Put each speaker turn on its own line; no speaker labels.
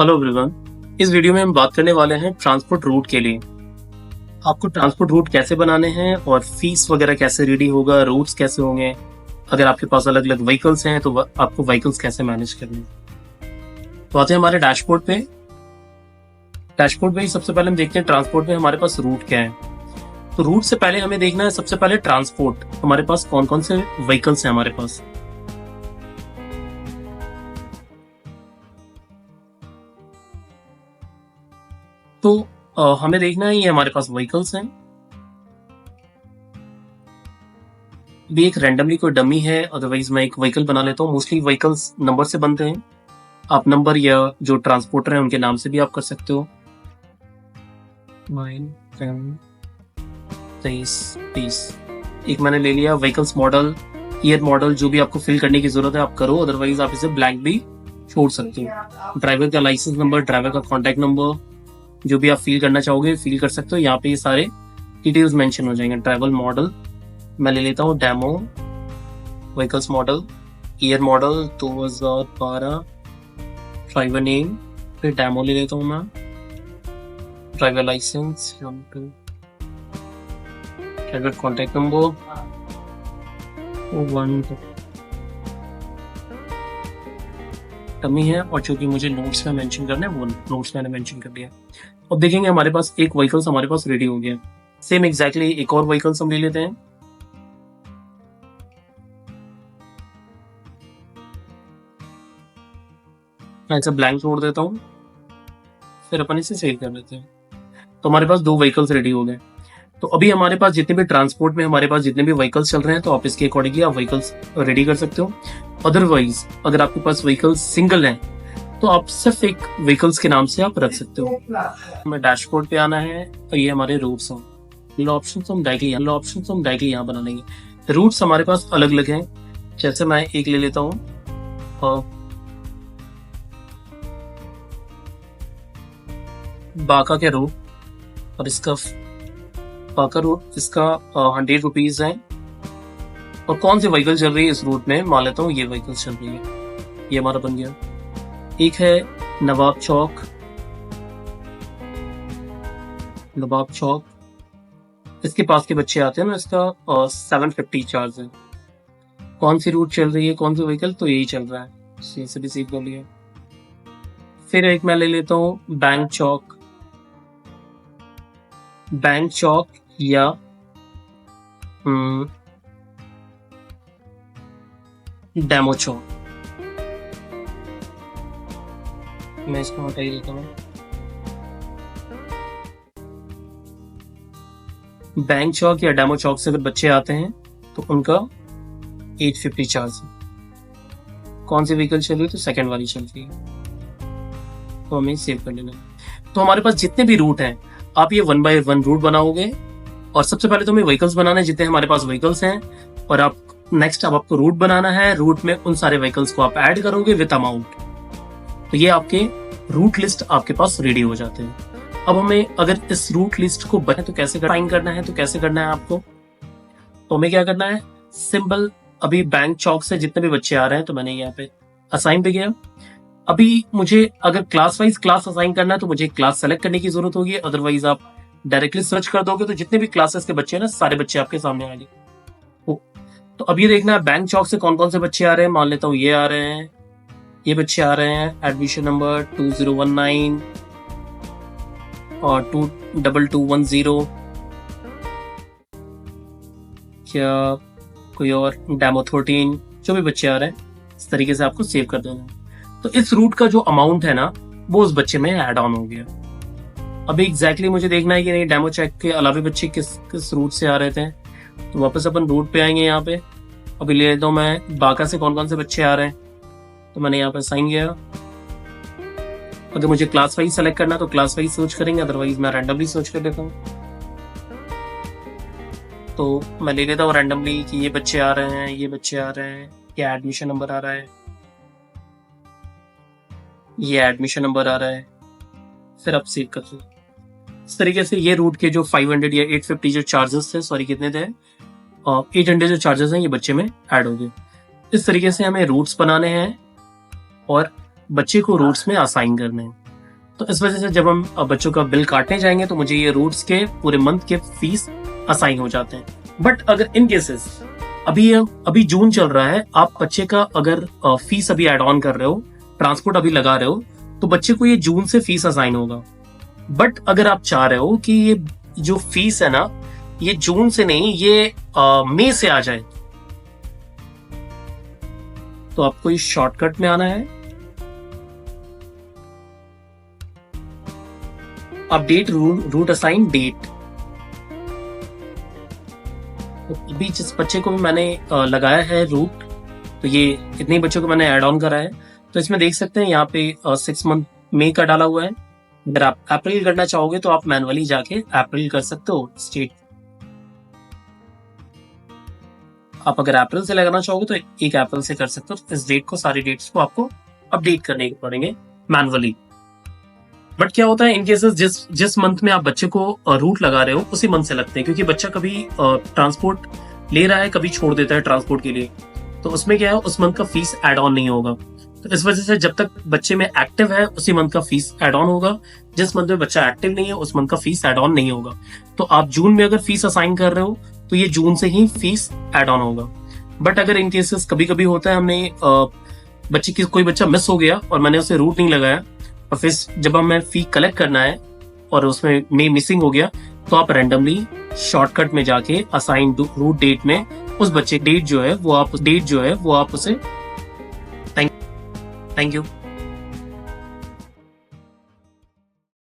Hello everyone. इस video में हम बात करने वाले हैं ट्रांसपोर्ट रूट के लिए। आपको ट्रांसपोर्ट रूट कैसे बनाने हैं और फीस वगैरह कैसे रेडी होगा, रूट्स कैसे होंगे, अगर आपके पास अलग अलग व्हीकल्स हैं तो आपको व्हीकल्स कैसे मैनेज करने हैं। तो आते हैं हमारे डैशबोर्ड पे। डैशबोर्ड पे ही सबसे पहले हम देखते हैं ट्रांसपोर्ट में हमारे पास रूट क्या है। तो रूट से पहले हमें देखना है सबसे पहले ट्रांसपोर्ट, हमारे पास कौन कौन से व्हीकल्स हैं हमारे पास। तो हमें देखना है ये हमारे पास व्हीकल्स हैं। भी एक रैंडमली कोई डमी है, अदरवाइज मैं एक व्हीकल बना लेता हूँ। मोस्टली व्हीकल्स नंबर से बनते हैं, आप नंबर या जो ट्रांसपोर्टर है उनके नाम से भी आप कर सकते हो। 9, 10, 23, 30। एक मैंने ले लिया। व्हीकल्स मॉडल, ईयर मॉडल, जो भी आपको फिल करने की जरूरत है आप करो, अदरवाइज आप इसे ब्लैंक भी छोड़ सकते हो। ड्राइवर का लाइसेंस नंबर, ड्राइवर का कॉन्टैक्ट नंबर, जो भी आप फील करना चाहोगे फील कर सकते हो। यहाँ पे ये सारे डिटेल्स मेंशन हो जाएंगे। ट्रैवल मॉडल मैं ले लेता हूँ demo, vehicles model, year model 2012, driver name, फिर डेमो ले लेता हूँ मैं, driver licence, driver contact number 1 टमी है, और जो कि मुझे नोट्स में मेंशन करना है वो नोट्स मैंने मेंशन कर दिया। अब देखेंगे हमारे पास एक व्हीकल्स हमारे पास रेडी हो गया। सेम एग्जैक्टली एक और व्हीकल्स हम ले लेते हैं। मैं इसे ब्लैंक छोड़ देता हूँ, फिर अपन इसे सेव कर देते हैं। तो हमारे पास 2 व्हीकल्स रेडी हो गए। तो अभी हमारे पास जितने भी ट्रांसपोर्ट में हमारे पास जितने भी व्हीकल्स चल रहे हैं, तो आप इसके अकॉर्डिंगली आप व्हीकल्स रेडी कर सकते हो। अदरवाइज अगर आपके पास व्हीकल्स सिंगल हैं तो आप सिर्फ एक व्हीकल्स के नाम से आप रख सकते हो। हमें डैशबोर्ड पे आना है, तो ये हमारे रूट्स हैं। ऑप्शन हम डायरेक्टली यहाँ बना लेंगे। रूट्स हमारे पास अलग अलग हैं। जैसे मैं एक ले लेता हूँ, बाका के रूट, और इसका बाका रूट, इसका 100 रुपीज है। और कौन सी व्हीकल चल रही है इस रूट में, मान लेता हूँ ये व्हीकल चल रही है, ये हमारा बन गया। एक है नवाब चौक, इसके पास के बच्चे आते हैं ना, इसका 750 चार्ज है। कौन सी रूट चल रही है, कौन सी व्हीकल, तो यही चल रहा है, ये से रिसीव कर लिया। फिर एक मैं ले लेता हूँ बैंक चौक या डेमो चौक, मैं इसको हटा ही देता हूँ। बैंक चौक या डेमो चौक से अगर बच्चे आते हैं तो उनका 850 चार्ज है। कौन सी व्हीकल चल रही है, तो सेकंड वाली चल रही है, तो हमें सेव कर लेना है। तो हमारे पास जितने भी रूट हैं आप ये 1 बाय 1 रूट बनाओगे। और सबसे पहले तो हमें व्हीकल्स बनाना है, जितने हमारे पास व्हीकल्स हैं, और आप नेक्स्ट अब आपको रूट बनाना है। रूट में उन सारे व्हीकल्स को आप ऐड करोगे विद अमाउंट, तो ये आपके रूट लिस्ट आपके पास रेडी हो जाते हैं। अब हमें अगर इस रूट लिस्ट को बने तो कैसे असाइन करना है, तो कैसे करना है आपको, तो हमें क्या करना है, सिंपल अभी बैंक चौक से जितने भी बच्चे आ रहे हैं, तो मैंने यहाँ पे असाइन पे गया। अभी मुझे अगर क्लास वाइज क्लास असाइन करना है तो मुझे क्लास सेलेक्ट करने की जरूरत होगी, अदरवाइज आप डायरेक्टली सर्च कर दोगे तो जितने भी क्लासेस के बच्चे हैं ना, सारे बच्चे आपके सामने आएंगे। तो अब ये देखना है बैंक चौक से कौन कौन से बच्चे आ रहे हैं। मान लेता हूँ ये आ रहे हैं, ये बच्चे आ रहे हैं। एडमिशन नंबर 2019 और 22210, क्या कोई और, डेमो 13, जो भी बच्चे आ रहे हैं इस तरीके से आपको सेव कर देना है। तो इस रूट का जो अमाउंट है ना, वो उस बच्चे में ऐड ऑन हो गया। अभी एग्जैक्टली मुझे देखना है कि नहीं डेमो चेक के अलावा बच्चे किस रूट से आ रहे थे। तो वापस अपन रूट पे आएंगे। यहाँ पे अभी ले लेता हूँ मैं बाका से कौन कौन से बच्चे आ रहे हैं, तो मैंने यहाँ पे साइन किया। अगर मुझे क्लास वाइज सेलेक्ट करना तो क्लास वाइज सर्च करेंगे, अदरवाइज मैं रैंडमली सर्च कर लेता हूँ। तो मैं ले लेता हूँ रैंडमली कि ये बच्चे आ रहे हैं, ये बच्चे आ रहे हैं, क्या एडमिशन नंबर आ रहा है, ये एडमिशन नंबर आ रहा है, फिर आप सेव कर दो। इस तरीके से ये रूट के जो 500 या 850 जो चार्जेस थे, सॉरी कितने थे, 800 जो चार्जेस हैं ये बच्चे में ऐड हो गए। इस तरीके से हमें रूट्स बनाने हैं और बच्चे को रूट्स में असाइन करने हैं। तो इस वजह से जब हम बच्चों का बिल काटने जाएंगे तो मुझे ये रूट्स के पूरे मंथ के फीस असाइन हो जाते हैं। बट अगर इन केसेस अभी जून चल रहा है, आप बच्चे का अगर फीस अभी एड ऑन कर रहे हो, ट्रांसपोर्ट अभी लगा रहे हो, तो बच्चे को ये जून से फीस असाइन होगा। बट अगर आप चाह रहे हो कि ये जो फीस है ना, ये जून से नहीं, ये मई से आ जाए, तो आपको इस शॉर्टकट में आना है, अपडेट रूट असाइन डेट। अभी जिस बच्चे को भी मैंने लगाया है रूट, तो ये इतने बच्चों को मैंने ऐड ऑन करा है, तो इसमें देख सकते हैं यहाँ पे 6 मंथ मई का डाला हुआ है। अगर आप अप्रैल करना चाहोगे तो आप मैनुअली जाके अप्रैल कर सकते हो स्टेट। आप अगर अप्रैल से लगाना चाहोगे तो 1 अप्रैल से कर सकते हो। इस डेट को, सारी डेट्स को आपको अपडेट करने पड़ेंगे मैनुअली। बट क्या होता है इन केसेस, जिस मंथ में आप बच्चे को रूट लगा रहे हो उसी मंथ से लगते हैं, क्योंकि बच्चा कभी ट्रांसपोर्ट ले रहा है, कभी छोड़ देता है ट्रांसपोर्ट के लिए, तो उसमें क्या है, उस मंथ का फीस एड ऑन नहीं होगा। तो इस वजह से जब तक बच्चे में एक्टिव है उसी मंथ का फीस एड ऑन होगा, जिस मंथ में बच्चा एक्टिव नहीं है उस मंथ का फीस एड ऑन नहीं होगा। तो आप जून में अगर फीस असाइन कर रहे हो तो ये जून से ही फीस एड ऑन होगा। बट अगर इन केसेस कभी कभी होता है, हमने बच्चे की कोई बच्चा मिस हो गया और मैंने उसे रूट नहीं लगाया, और फिर जब हमें फी कलेक्ट करना है और उसमें मिसिंग हो गया, तो आप रैंडमली शॉर्टकट में जाके असाइन रूट डेट में उस बच्चे डेट जो है वो आप उसे थैंक यू।